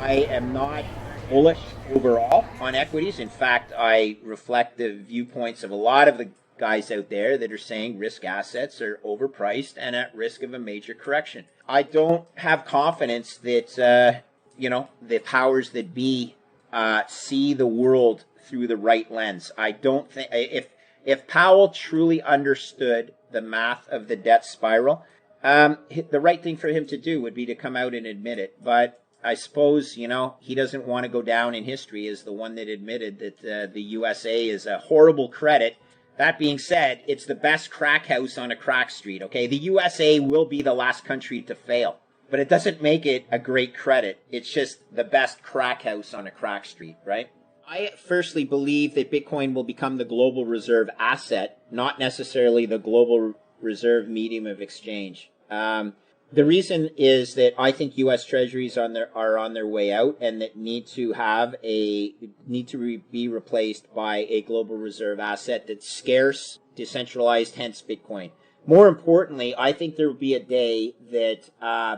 I am not bullish overall on equities. In fact, I reflect the viewpoints of a lot of the guys out there that are saying risk assets are overpriced and at risk of a major correction. I don't have confidence that, the powers that be see the world through the right lens. I don't think, if Powell truly understood the math of the debt spiral, the right thing for him to do would be to come out and admit it. But I suppose, he doesn't want to go down in history as the one that admitted that the USA is a horrible credit. That being said, it's the best crack house on a crack street, okay? The USA will be the last country to fail, but it doesn't make it a great credit. It's just the best crack house on a crack street, right? I firstly believe that Bitcoin will become the global reserve asset, not necessarily the global reserve medium of exchange. The reason is that I think U.S. Treasuries are on their way out, and that need to be replaced by a global reserve asset that's scarce, decentralized, hence Bitcoin. More importantly, I think there will be a day that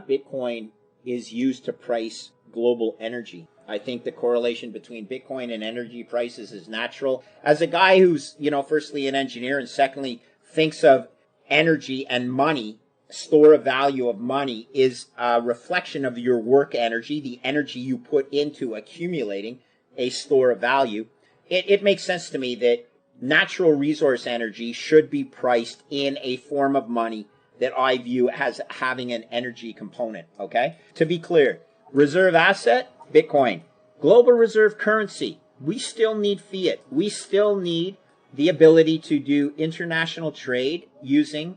Bitcoin is used to price global energy. I think the correlation between Bitcoin and energy prices is natural. As a guy who's, firstly an engineer and secondly thinks of energy and money, store of value of money is a reflection of your work energy, the energy you put into accumulating a store of value. It makes sense to me that natural resource energy should be priced in a form of money that I view as having an energy component, okay? To be clear, reserve asset, Bitcoin. Global reserve currency, we still need fiat. We still need the ability to do international trade using,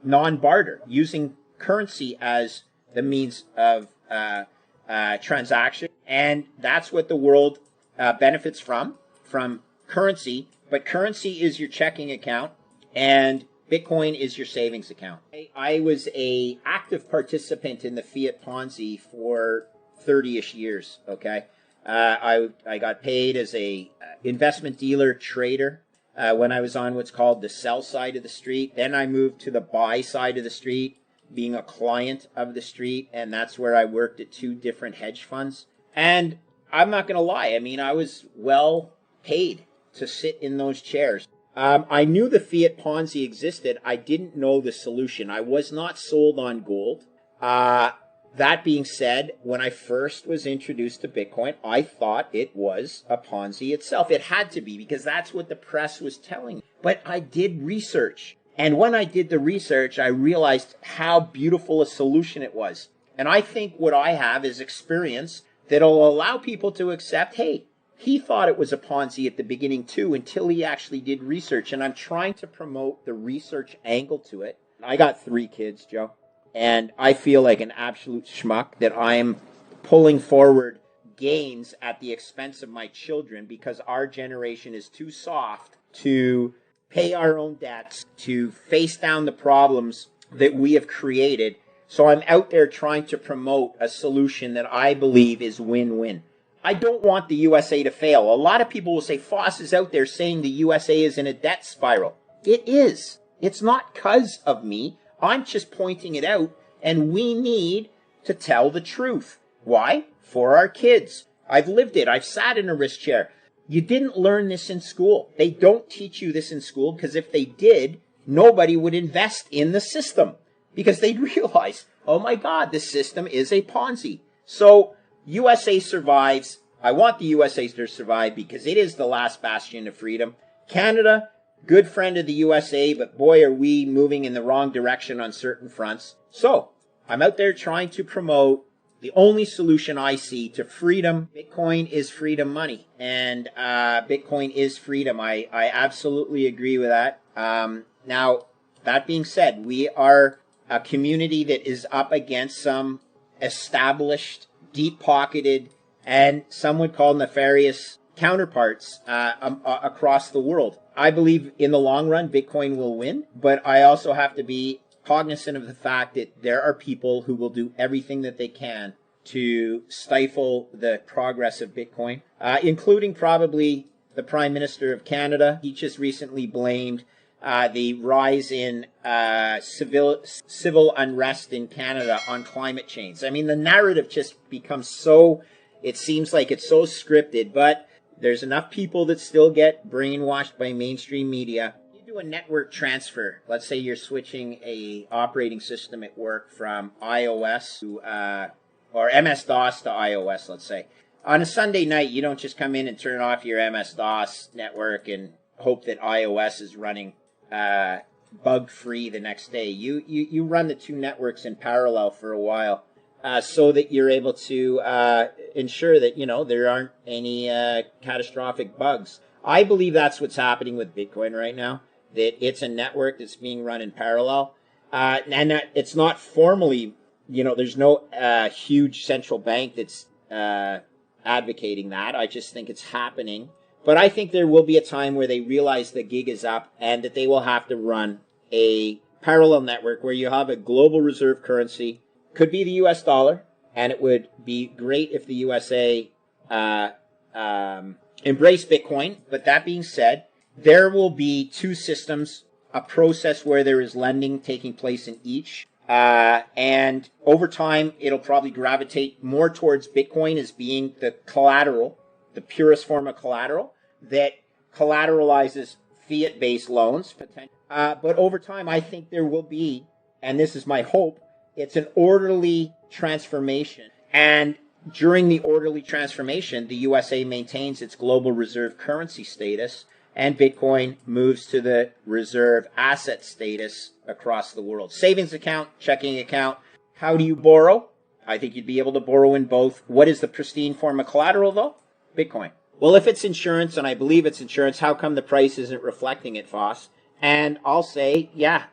non-barter, using currency as the means of transaction. And that's what the world benefits from currency. But currency is your checking account and Bitcoin is your savings account. I was a active participant in the Fiat Ponzi for 30-ish years, okay? I got paid as a investment dealer trader when I was on what's called the sell side of the street. Then I moved to the buy side of the street, being a client of the street, and that's where I worked at 2 different hedge funds. And I'm not going to lie, I was well paid to sit in those chairs. I knew the Fiat Ponzi existed. I didn't know the solution. I was not sold on gold. That being said, when I first was introduced to Bitcoin, I thought it was a Ponzi itself. It had to be, because that's what the press was telling me. But I did research. And when I did the research, I realized how beautiful a solution it was. And I think what I have is experience that'll allow people to accept, hey, he thought it was a Ponzi at the beginning too, until he actually did research. And I'm trying to promote the research angle to it. I got 3 kids, Joe. And I feel like an absolute schmuck that I'm pulling forward gains at the expense of my children, because our generation is too soft to pay our own debts, to face down the problems that we have created. So I'm out there trying to promote a solution that I believe is win-win. I don't want the USA to fail. A lot of people will say Foss is out there saying the USA is in a debt spiral. It is. It's not because of me. I'm just pointing it out, and we need to tell the truth. Why? For our kids. I've lived it. I've sat in a risk chair. You didn't learn this in school. They don't teach you this in school, because if they did, nobody would invest in the system, because they'd realize, oh my God, the system is a Ponzi. So USA survives. I want the USA to survive because it is the last bastion of freedom. Canada, good friend of the USA, but boy, are we moving in the wrong direction on certain fronts. So I'm out there trying to promote the only solution I see to freedom. Bitcoin is freedom money, and Bitcoin is freedom. I absolutely agree with that. Now, that being said, we are a community that is up against some established, deep-pocketed, and some would call nefarious counterparts across the world. I believe in the long run, Bitcoin will win, but I also have to be cognizant of the fact that there are people who will do everything that they can to stifle the progress of Bitcoin, including probably the Prime Minister of Canada. He just recently blamed the rise in civil unrest in Canada on climate change. I mean, the narrative just becomes so, it seems like it's so scripted, but there's enough people that still get brainwashed by mainstream media. You do a network transfer. Let's say you're switching a operating system at work from iOS to, or MS-DOS to iOS, let's say. On a Sunday night, you don't just come in and turn off your MS-DOS network and hope that iOS is running bug-free the next day. You run the two networks in parallel for a while so that you're able to ensure that, there aren't any catastrophic bugs. I believe that's what's happening with Bitcoin right now, that it's a network that's being run in parallel. And that it's not formally, there's no huge central bank that's advocating that. I just think it's happening. But I think there will be a time where they realize the gig is up and that they will have to run a parallel network where you have a global reserve currency. Could be the US dollar, and it would be great if the USA embraced Bitcoin. But that being said, there will be two systems, a process where there is lending taking place in each. And over time, it'll probably gravitate more towards Bitcoin as being the collateral, the purest form of collateral that collateralizes fiat-based loans. But over time, I think there will be, and this is my hope, it's an orderly transformation. And during the orderly transformation, the USA maintains its global reserve currency status, and Bitcoin moves to the reserve asset status across the world. Savings account, checking account. How do you borrow? I think you'd be able to borrow in both. What is the pristine form of collateral, though? Bitcoin. Well, if it's insurance, and I believe it's insurance, how come the price isn't reflecting it, Foss? And I'll say, yeah,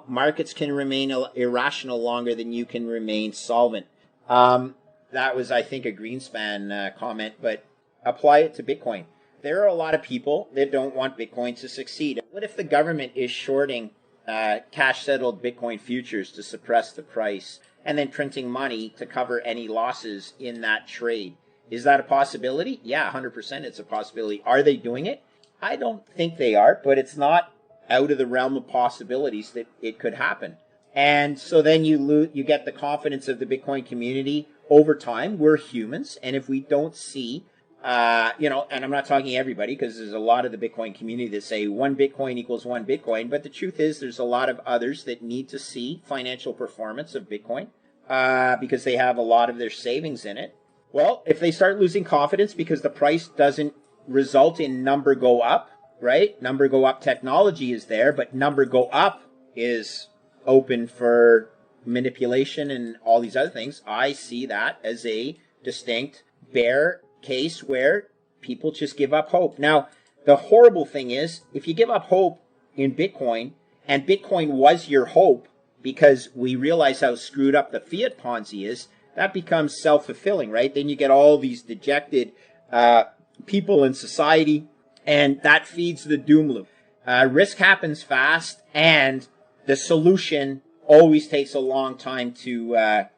markets can remain irrational longer than you can remain solvent. That was, I think, a Greenspan comment, but apply it to Bitcoin. There are a lot of people that don't want Bitcoin to succeed. What if the government is shorting cash-settled Bitcoin futures to suppress the price and then printing money to cover any losses in that trade? Is that a possibility? Yeah, 100% it's a possibility. Are they doing it? I don't think they are, but it's not out of the realm of possibilities that it could happen. And so then you get the confidence of the Bitcoin community over time. We're humans, and if we don't see, and I'm not talking everybody because there's a lot of the Bitcoin community that say 1 Bitcoin equals 1 Bitcoin, but the truth is there's a lot of others that need to see financial performance of Bitcoin because they have a lot of their savings in it. Well, if they start losing confidence because the price doesn't result in number go up, right? Number go up technology is there, but number go up is open for manipulation and all these other things. I see that as a distinct bear case where people just give up hope. Now, the horrible thing is, if you give up hope in Bitcoin, and Bitcoin was your hope because we realize how screwed up the fiat Ponzi is, that becomes self-fulfilling, right? Then you get all these dejected people in society, and that feeds the doom loop. Risk happens fast, and the solution always takes a long time to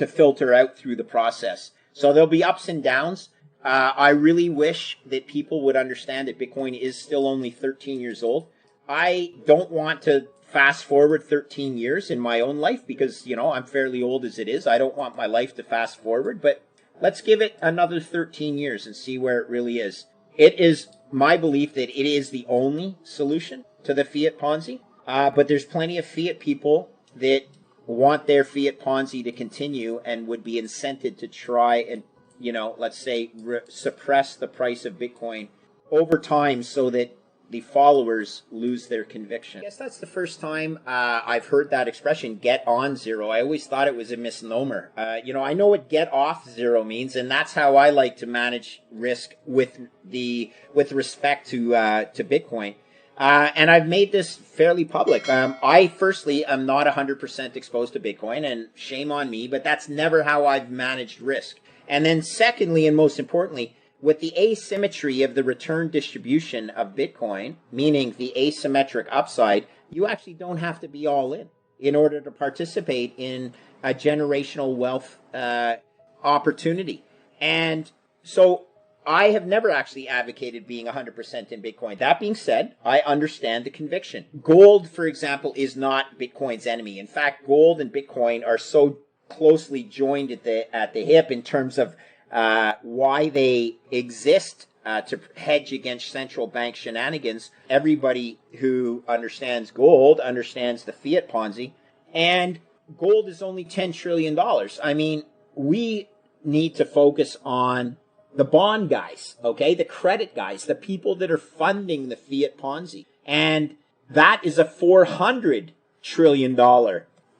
filter out through the process. So there'll be ups and downs. I really wish that people would understand that Bitcoin is still only 13 years old. I don't want to fast forward 13 years in my own life because, I'm fairly old as it is. I don't want my life to fast forward, but let's give it another 13 years and see where it really is. It is my belief that it is the only solution to the fiat Ponzi, but there's plenty of fiat people that want their fiat Ponzi to continue and would be incented to try and, let's say, suppress the price of Bitcoin over time so that the followers lose their conviction. I guess that's the first time I've heard that expression, get on zero. I always thought it was a misnomer. I know what get off zero means, and that's how I like to manage risk with respect to Bitcoin. And I've made this fairly public. I firstly am not 100% exposed to Bitcoin, and shame on me, but that's never how I've managed risk. And then secondly, and most importantly, with the asymmetry of the return distribution of Bitcoin, meaning the asymmetric upside, you actually don't have to be all in order to participate in a generational wealth opportunity. And so I have never actually advocated being 100% in Bitcoin. That being said, I understand the conviction. Gold, for example, is not Bitcoin's enemy. In fact, gold and Bitcoin are so closely joined at the hip in terms of why they exist to hedge against central bank shenanigans. Everybody who understands gold understands the fiat Ponzi, and gold is only $10 trillion. I mean, we need to focus on the bond guys, okay? The credit guys, the people that are funding the fiat Ponzi. And that is a $400 trillion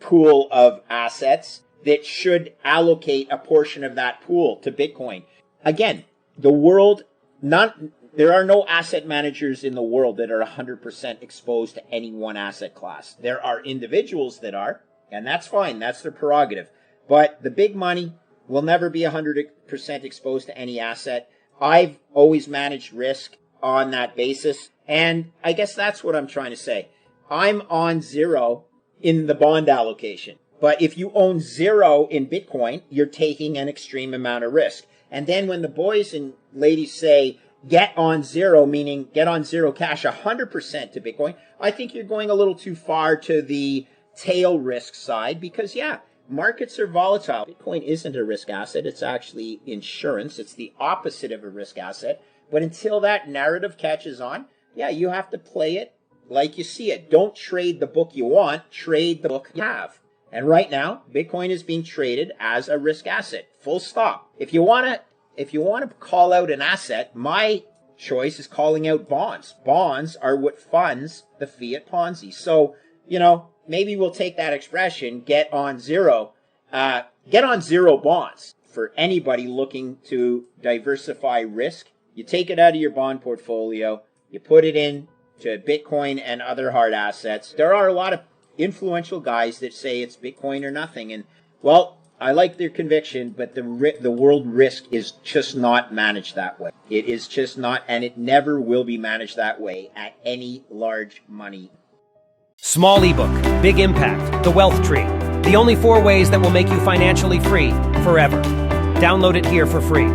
pool of assets that should allocate a portion of that pool to Bitcoin. Again, the world, there are no asset managers in the world that are 100% exposed to any one asset class. There are individuals that are, and that's fine. That's their prerogative. But the big money will never be 100% exposed to any asset. I've always managed risk on that basis. And I guess that's what I'm trying to say. I'm on zero in the bond allocation. But if you own zero in Bitcoin, you're taking an extreme amount of risk. And then when the boys and ladies say, get on zero, meaning get on zero cash 100% to Bitcoin, I think you're going a little too far to the tail risk side because, yeah, markets are volatile. Bitcoin isn't a risk asset. It's actually insurance. It's the opposite of a risk asset. But until that narrative catches on, yeah, you have to play it like you see it. Don't trade the book you want. Trade the book you have. And right now, Bitcoin is being traded as a risk asset. Full stop. If you want to call out an asset, my choice is calling out bonds. Bonds are what funds the fiat Ponzi. So, maybe we'll take that expression, get on zero bonds. For anybody looking to diversify risk, you take it out of your bond portfolio, you put it in to Bitcoin and other hard assets. There are a lot of influential guys that say it's Bitcoin or nothing. And, well, I like their conviction, but the world risk is just not managed that way. It is just not, and it never will be managed that way at any large money. Small ebook, big impact, the wealth tree. The only 4 ways that will make you financially free forever. Download it here for free.